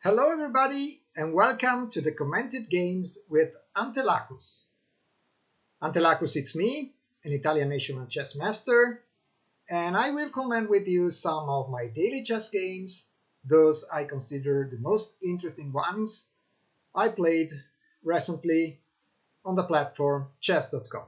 Hello everybody and welcome to the commented games with Antelacus. Antelacus, it's me, an Italian national chess master, and I will comment with you some of my daily chess games, those I consider the most interesting ones I played recently on the platform chess.com.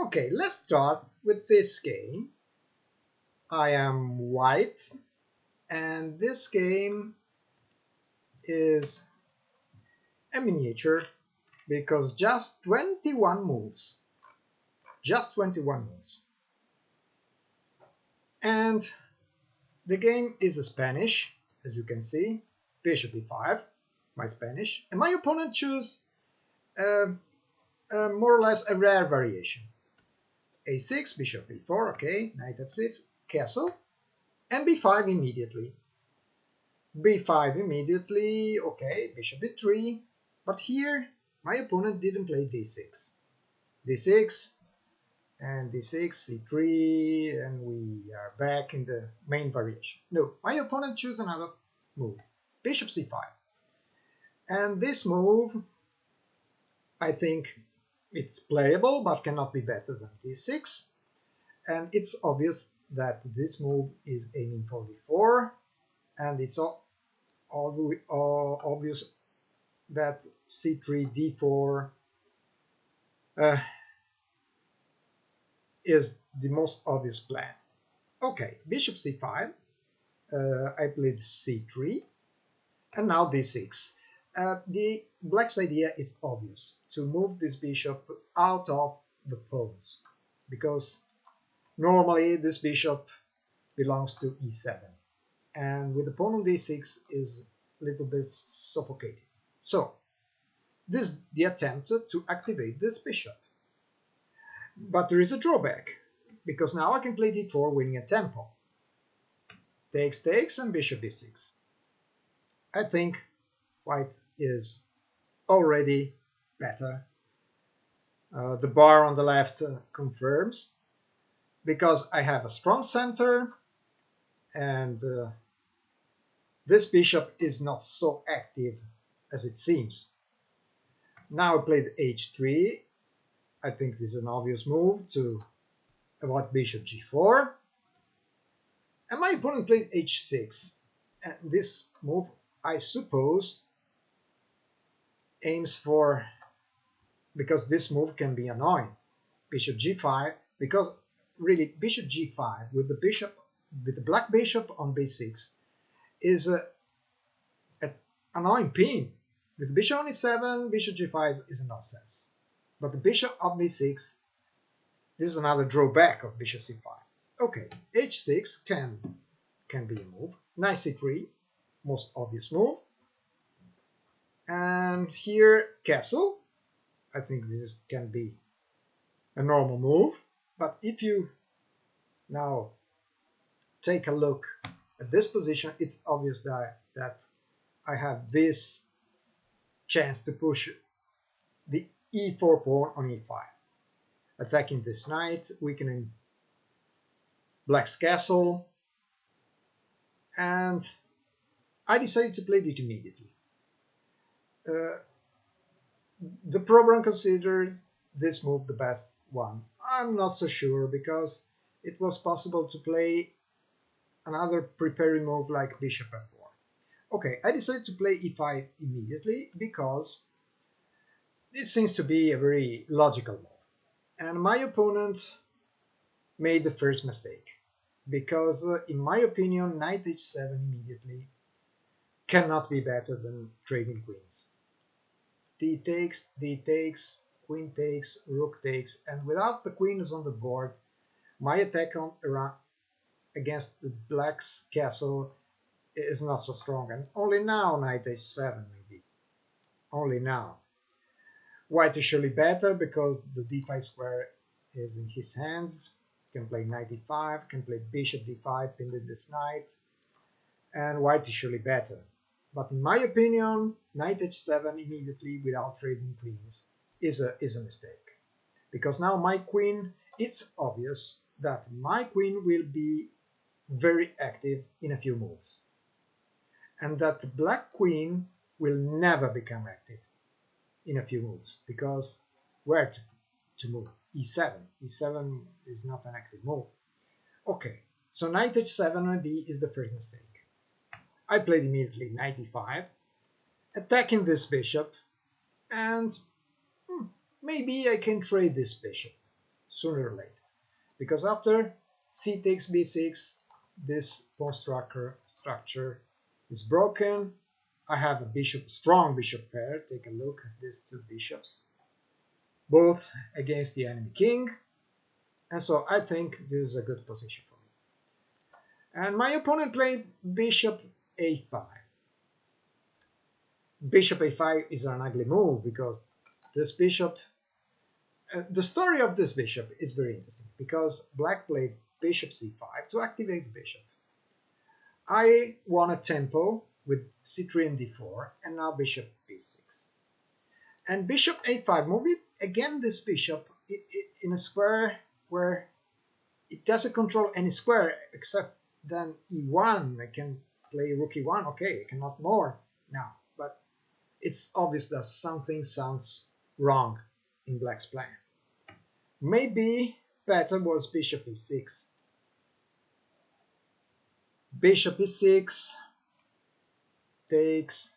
Okay, let's start with this game. I am white, and this game is a miniature because just 21 moves. And the game is Spanish, as you can see, bishop e5, my Spanish, and my opponent chose more or less a rare variation. a6, bishop e4, okay, knight f6, castle, and b5 immediately. b5 immediately, okay, bishop d3, but here my opponent didn't play d6. d6 and d6, c3, and we are back in the main variation. No, my opponent chose another move, bishop c5. And this move, I think it's playable, but cannot be better than d6. And it's obvious that this move is aiming for d4, and it's obvious that c3, d4 is the most obvious plan. Okay, bishop c5, I played c3, and now d6. The black's idea is obvious, to move this bishop out of the pawns, because normally this bishop belongs to e7, and with the pawn on d6 is a little bit suffocating. So this is the attempt to activate this bishop. But there is a drawback, because now I can play d4 winning a tempo. Takes, takes, and bishop e6. I think white is already better. The bar on the left confirms, because I have a strong center, and this bishop is not so active as it seems. Now I played h3. I think this is an obvious move to avoid bishop g4. And my opponent played h6. And this move, I suppose, aims for, because this move can be annoying, bishop g5, because really bishop g5 with the black bishop on b6 is an annoying pin. With bishop on e7, bishop g5 is a nonsense. But the bishop on b6, this is another drawback of bishop c5. Okay, h6 can be a move. Knight c3, most obvious move. And here, castle. I think this can be a normal move. But if you now take a look at this position, it's obvious that I have this chance to push the e4 pawn on e5, attacking this knight, weakening black's castle, and I decided to play it immediately. The program considers this move the best one. I'm not so sure, because it was possible to play another preparing move like bishop f4. Okay, I decided to play e5 immediately because it seems to be a very logical move. And my opponent made the first mistake, because in my opinion, knight h7 immediately cannot be better than trading queens. D takes, queen takes, rook takes, and without the queens on the board, my attack against the black's castle is not so strong. And only now knight h7 maybe. Only now. White is surely better because the d5 square is in his hands. Can play knight e5, can play bishop d5, pinning this knight, and white is surely better. But in my opinion, knight h7 immediately without trading queens is a mistake. Because now my queen, it's obvious that my queen will be very active in a few moves. and that the black queen will never become active in a few moves, because where to move? E7. E7 is not an active move. Okay, so knight h7 maybe is the first mistake. I played immediately knight e5, attacking this bishop, and maybe I can trade this bishop sooner or later, because after c takes b6, this pawn structure is broken. I have a strong bishop pair. Take a look at these two bishops, both against the enemy king, and so I think this is a good position for me. And my opponent played bishop a5. Bishop a5 is an ugly move because this bishop, the story of this bishop is very interesting, because black played bishop c5 to activate the bishop. I won a tempo with c3 and d4, and now bishop b6. And bishop a5 move it again, this bishop in a square where it doesn't control any square except then e1. I can play rook e1, okay, I cannot more now, but it's obvious that something sounds wrong in black's plan. Maybe better was bishop e6. Bishop e6 takes.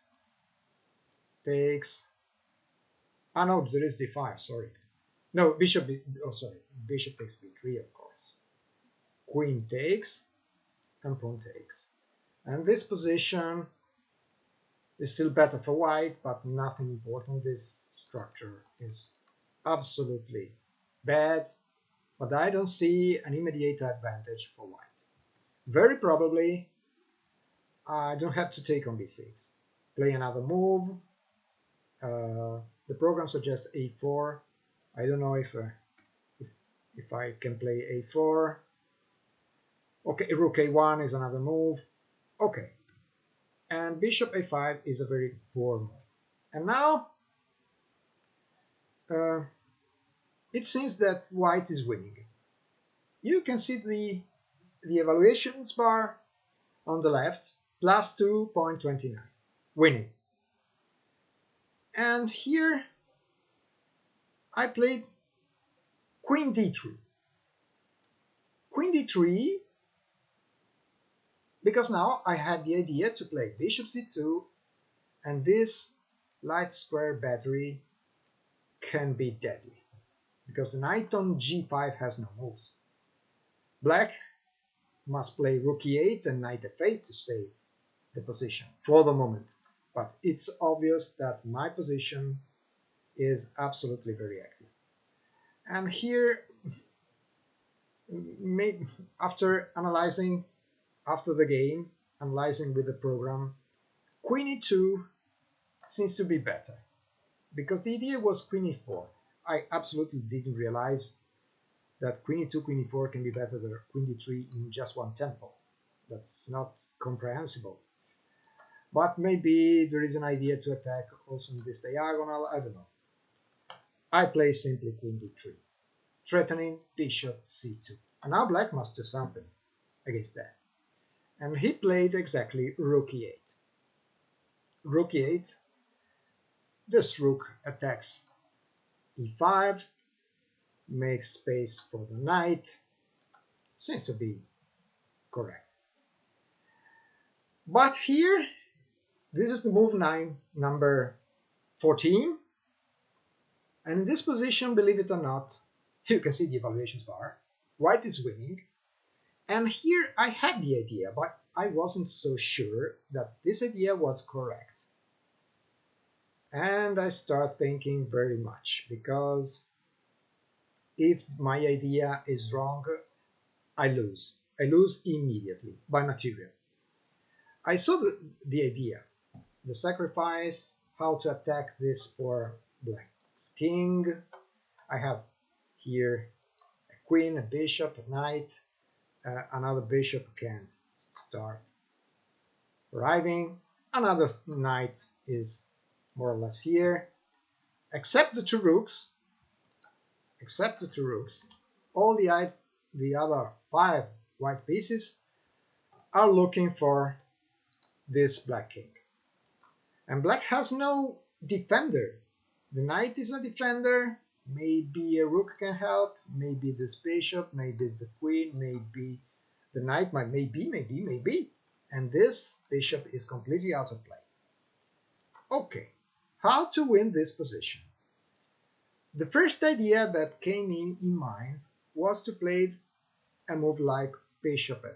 Ah no, there is d5, sorry. No, bishop takes b3, of course. Queen takes, and pawn takes. And this position is still better for white, but nothing important. This structure is absolutely bad, but I don't see an immediate advantage for white. Very probably, I don't have to take on b6. Play another move. The program suggests a4. I don't know if I can play a4. Okay, rook a1 is another move. Okay, and bishop a5 is a very poor move. And now it seems that white is winning. You can see the evaluations bar on the left, plus 2.29, winning. And here I played queen d3. Queen d3, because now I had the idea to play bishop c2, and this light square battery can be deadly, because the knight on g5 has no moves. Black must play rook e8 and knight f8 to save the position for the moment, but it's obvious that my position is absolutely very active. And here, after the game, analyzing with the program, queen e2 seems to be better, because the idea was queen e4. I absolutely didn't realize that queen e2, queen e4 can be better than queen d3 in just one tempo. That's not comprehensible. But maybe there is an idea to attack also in this diagonal, I don't know. I play simply queen d3, threatening bishop c2. And now black must do something against that. And he played exactly rook e8. Rook e8, this rook attacks e5, makes space for the knight, seems to be correct. But here, this is the move number 14, and in this position, believe it or not, you can see the evaluations bar, white is winning, and here I had the idea, but I wasn't so sure that this idea was correct. And I start thinking very much, because if my idea is wrong, I lose. I lose immediately by material. I saw the idea, the sacrifice, how to attack this for black's king. I have here a queen, a bishop, a knight. Another bishop can start arriving. Another knight is more or less here. Except the two rooks. All the other 5 white pieces are looking for this black king. And black has no defender. The knight is a defender. Maybe a rook can help. Maybe this bishop. Maybe the queen. Maybe the knight. Maybe. And this bishop is completely out of play. Okay, how to win this position? The first idea that came in mind was to play a move like bishop f4.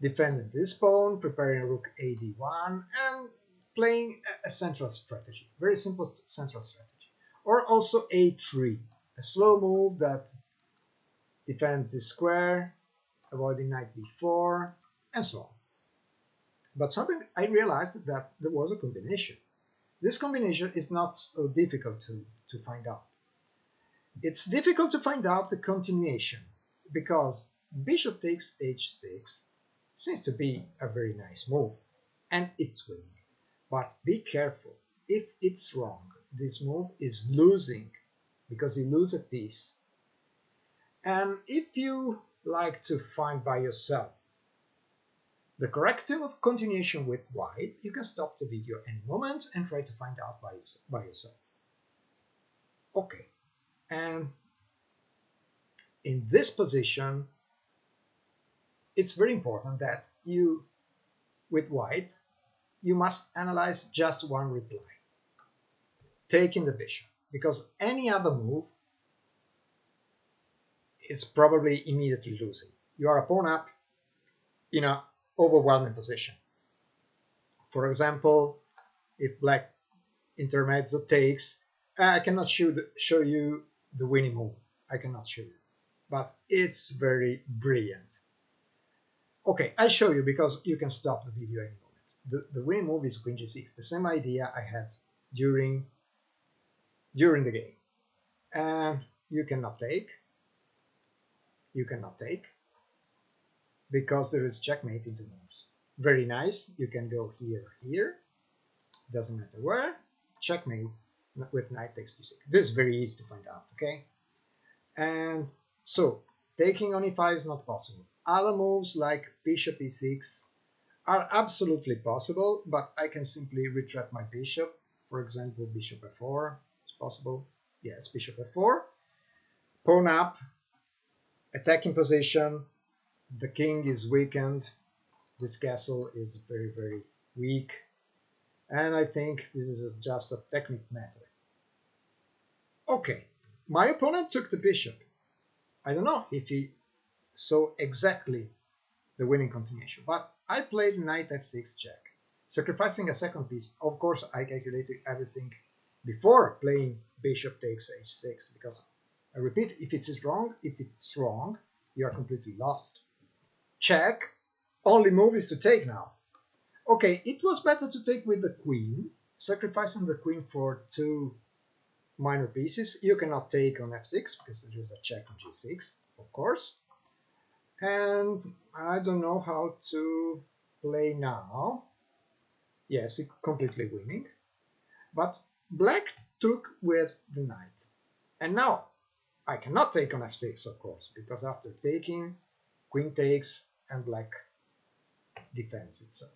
Defending this pawn, preparing rook a d1, and playing a central strategy, very simple central strategy. Or also a3, a slow move that defends the square, avoiding knight b4, and so on. But something I realized that there was a combination. This combination is not so difficult to find out. It's difficult to find out the continuation, because bishop takes h6 seems to be a very nice move, and it's winning. But be careful, if it's wrong, this move is losing, because you lose a piece. And if you like to find by yourself the correct continuation with white, you can stop the video any moment and try to find out by yourself. Okay, and in this position, it's very important that you, with white, you must analyze just one reply, taking the bishop, because any other move is probably immediately losing. You are a pawn up in an overwhelming position. For example, if black intermezzo takes, I cannot show you the winning move. I cannot show you, but it's very brilliant. Okay, I'll show you because you can stop the video any moment. The winning move is queen g6, the same idea I had during the game. And you cannot take. You cannot take, because there is checkmate into moves. Very nice. You can go here or here. Doesn't matter where. Checkmate with knight takes g6. This is very easy to find out, okay? And so, taking on e5 is not possible. Other moves like bishop e6 are absolutely possible, but I can simply retreat my bishop. For example, bishop f4 is possible. Yes, bishop f4. Pawn up, attacking position. The king is weakened. This castle is very, very weak. And I think this is just a technique matter. Okay, my opponent took the bishop. I don't know if he saw exactly the winning continuation, but I played knight f6 check, sacrificing a second piece. Of course, I calculated everything before playing bishop takes h6, because I repeat, if it's wrong, you are completely lost. Check, only move is to take now. Okay, it was better to take with the queen, sacrificing the queen for two minor pieces. You cannot take on f6 because there is a check on g6, of course. And I don't know how to play now. Yes, it's completely winning. But black took with the knight. And now I cannot take on f6, of course, because after taking, queen takes and black defends itself.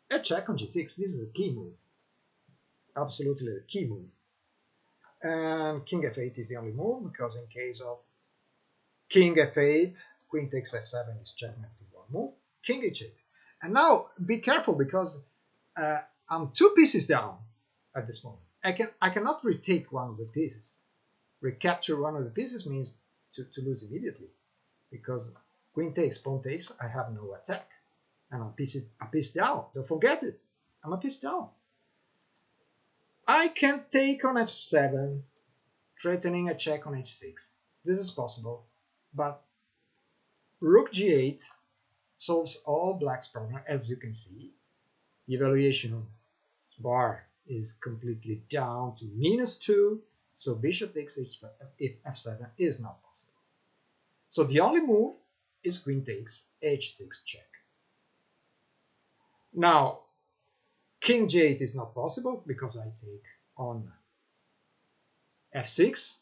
A check on g6, this is a key move. Absolutely a key move. And king f8 is the only move, because in case of king f8, queen takes f7 is checkmate in one move, king h8. And now be careful, because I'm two pieces down at this moment. I cannot retake one of the pieces. Recapture one of the pieces means to lose immediately, because queen takes, pawn takes, I have no attack. And I'm a piece down. Don't forget it. I'm a piece down. I can take on f7, threatening a check on h6. This is possible, but rook g8 solves all black's problem, as you can see. The evaluation bar is completely down to -2, so bishop takes h7, if f7 is not possible. So the only move is queen takes h6 check. Now, king g8 is not possible because I take on f6.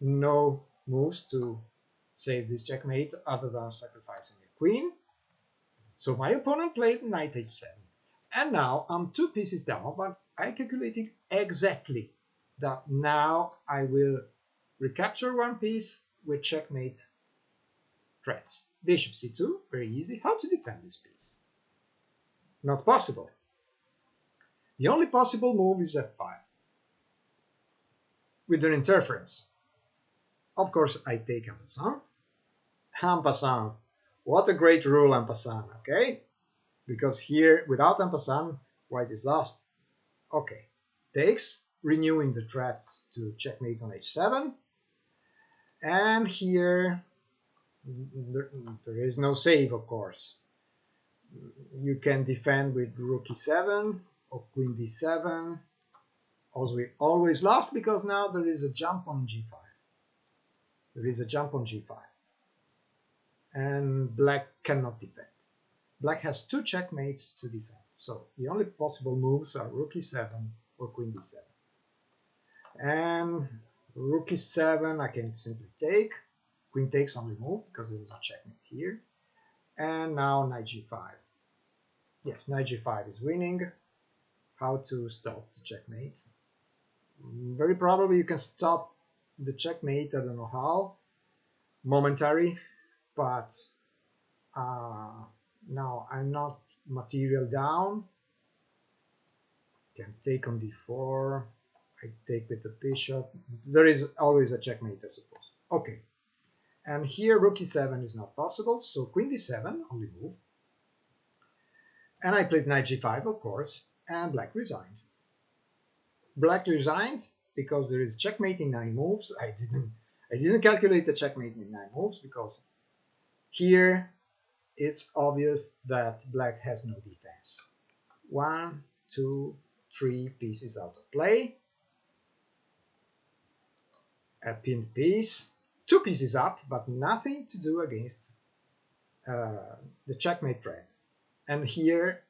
No moves to save this checkmate other than sacrificing a queen. So my opponent played knight h7. And now I'm 2 pieces down, but I calculated exactly that now I will recapture 1 piece with checkmate threats. Bishop c2, very easy. How to defend this piece? Not possible. The only possible move is f5 with an interference. Of course, I take en passant. En passant. What a great rule, en passant, okay? Because here, without en passant, white is lost. Okay, takes, renewing the threat to checkmate on h7. And here, there is no save, of course. You can defend with rook e7 or queen d7. Also, we always lost because now there is a jump on g5. There is a jump on g5. And black cannot defend. Black has 2 checkmates to defend. So the only possible moves are rook e7 or queen d7. And rook e7 I can simply take. Queen takes only move because there is a checkmate here. And now knight g5. Yes, knight g5 is winning. How to stop the checkmate? Very probably you can stop the checkmate, I don't know how, momentary, but now I'm not material down. Can take on d4. I take with the bishop. There is always a checkmate, I suppose. Okay. And here rook e7 is not possible, so queen d7, only move. And I played knight g5, of course, and black resigned. Black resigned because there is checkmate in 9 moves. I didn't calculate the checkmate in 9 moves because here it's obvious that black has no defense. 1, 2, 3 pieces out of play. A pinned piece. 2 pieces up, but nothing to do against the checkmate threat. And here,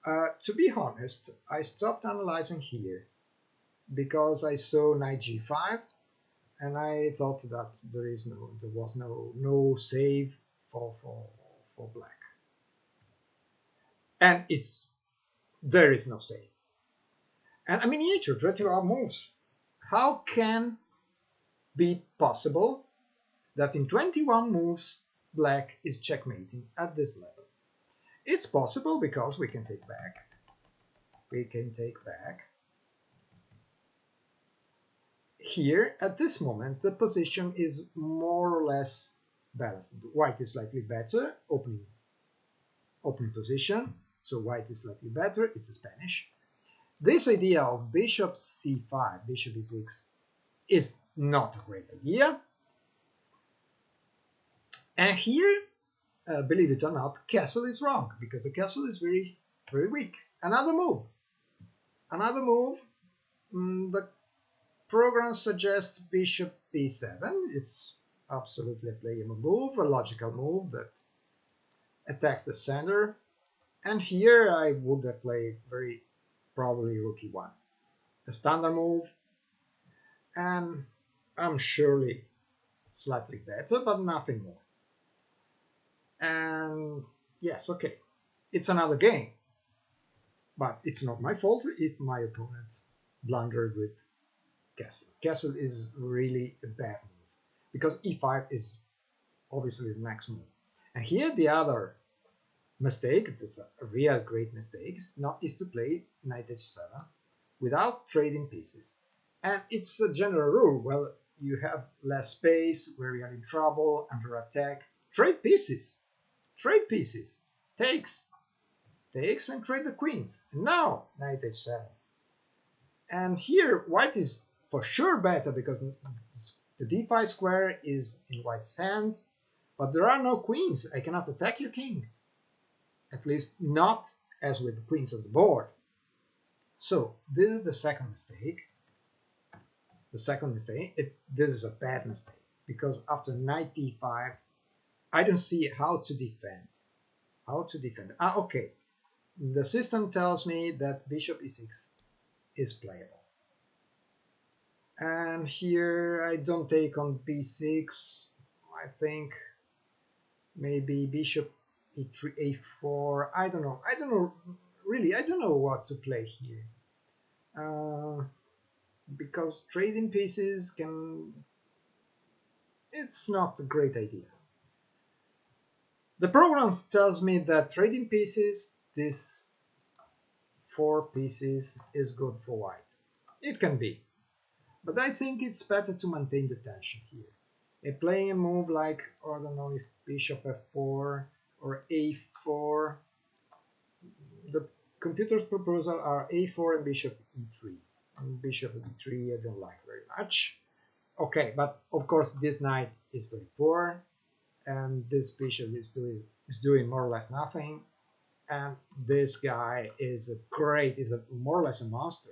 to be honest, I stopped analyzing here because I saw knight g5, and I thought that there was no save for black. And there is no save. And a miniature 21 moves. How can be possible that in 21 moves black is checkmating at this level? It's possible because we can take back. We can take back. Here, at this moment, the position is more or less balanced. White is slightly better, opening position. So white is slightly better. It's a Spanish. This idea of bishop c5, bishop e6, is not a great idea. And here, believe it or not, castle is wrong because the castle is very, very weak. Another move. The program suggests bishop b7. It's absolutely a playable move, a logical move that attacks the center. And here I would have played very probably rook e1. A standard move. And I'm surely slightly better, but nothing more. And yes, okay, it's another game. But it's not my fault if my opponent blundered with castle. Castle is really a bad move because e5 is obviously the next move. And here the other mistake, it's a real great mistake, is to play knight h7 without trading pieces. And it's a general rule. Well, you have less space, where you are in trouble, under attack. Trade pieces. Trade pieces. Takes and trade the queens. And now knight h7. And here white is for sure better because the d5 square is in white's hands, but there are no queens. I cannot attack your king. At least not as with the queens on the board. So this is the second mistake. This is a bad mistake because after knight d5, I don't see how to defend. Okay. The system tells me that bishop e6 is playable. And here I don't take on b6. I think maybe bishop e3, a4. I don't know. I don't know. Really, I don't know what to play here. Because trading pieces can... It's not a great idea. The program tells me that trading pieces, this 4 pieces, is good for white. It can be. But I think it's better to maintain the tension here. Playing a move like, I don't know, if bishop f4 or a4. The computer's proposal are a4 and bishop e3. And bishop e3 I don't like very much. Okay, but of course this knight is very poor, and this bishop is doing more or less nothing. And this guy is more or less a monster.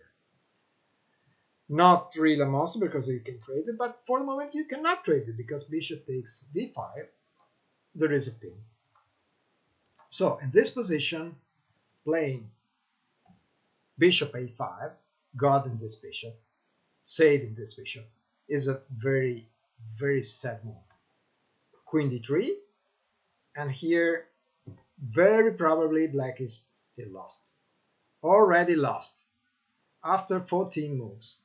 Not really a monster because you can trade it, but for the moment you cannot trade it because bishop takes d5. There is a pin. So in this position, playing bishop a5, guarding this bishop, saving this bishop, is a very, very sad move. Queen d3, and here very probably black is still lost. Already lost after 14 moves,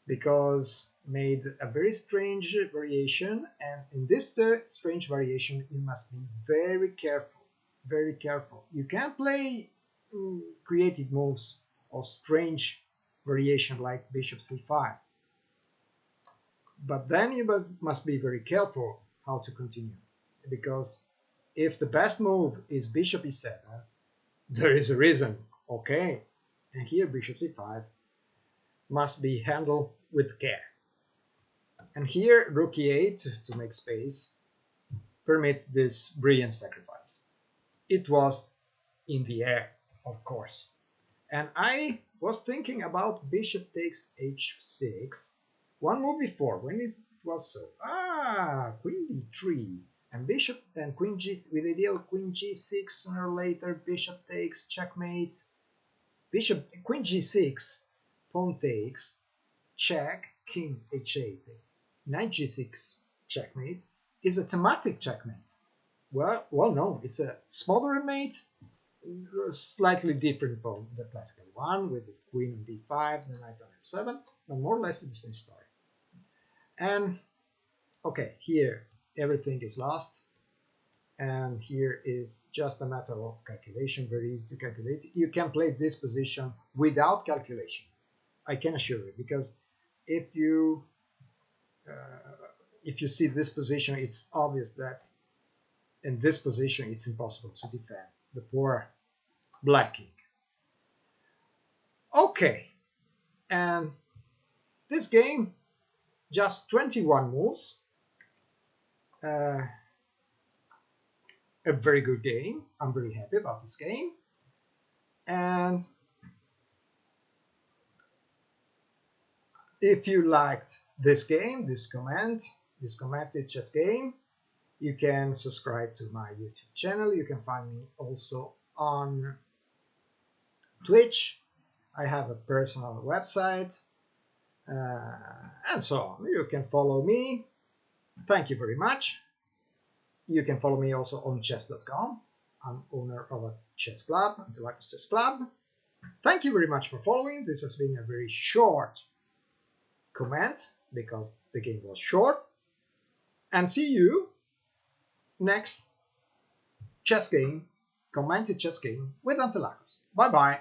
because made a very strange variation, and in this strange variation you must be very careful, very careful. You can play creative moves or strange variation like bishop c5, but then you must be very careful how to continue, because if the best move is bishop e7, there is a reason, okay? And here bishop c5 must be handled with care. And here rook e8 to make space permits this brilliant sacrifice. It was in the air, of course. And I was thinking about bishop takes h6 one move before, when it was so. Queen d3 and bishop and queen g, with the idea of queen g6 sooner or later, bishop takes, checkmate, bishop, queen g6, pawn takes, check, king h8, knight g6, checkmate, is a thematic checkmate. Well known. It's a smothered mate, slightly different from the classical one with the queen on d5, the knight on f7, but more or less it's the same story. And okay, here everything is lost, and here is just a matter of calculation, very easy to calculate. You can play this position without calculation, I can assure you, because if you see this position, it's obvious that in this position it's impossible to defend the poor black king. Okay, and this game, just 21 moves, a very good game. I'm very happy about this game. And if you liked this game, this commented chess game, you can subscribe to my YouTube channel. You can find me also on Twitch. I have a personal website, and so on. You can follow me. Thank you very much. You can follow me also on chess.com. I'm owner of a chess club, Antelacus Chess Club. Thank you very much for following. This has been a very short comment because the game was short. And see you next chess game, commented chess game with Antelacus. Bye bye.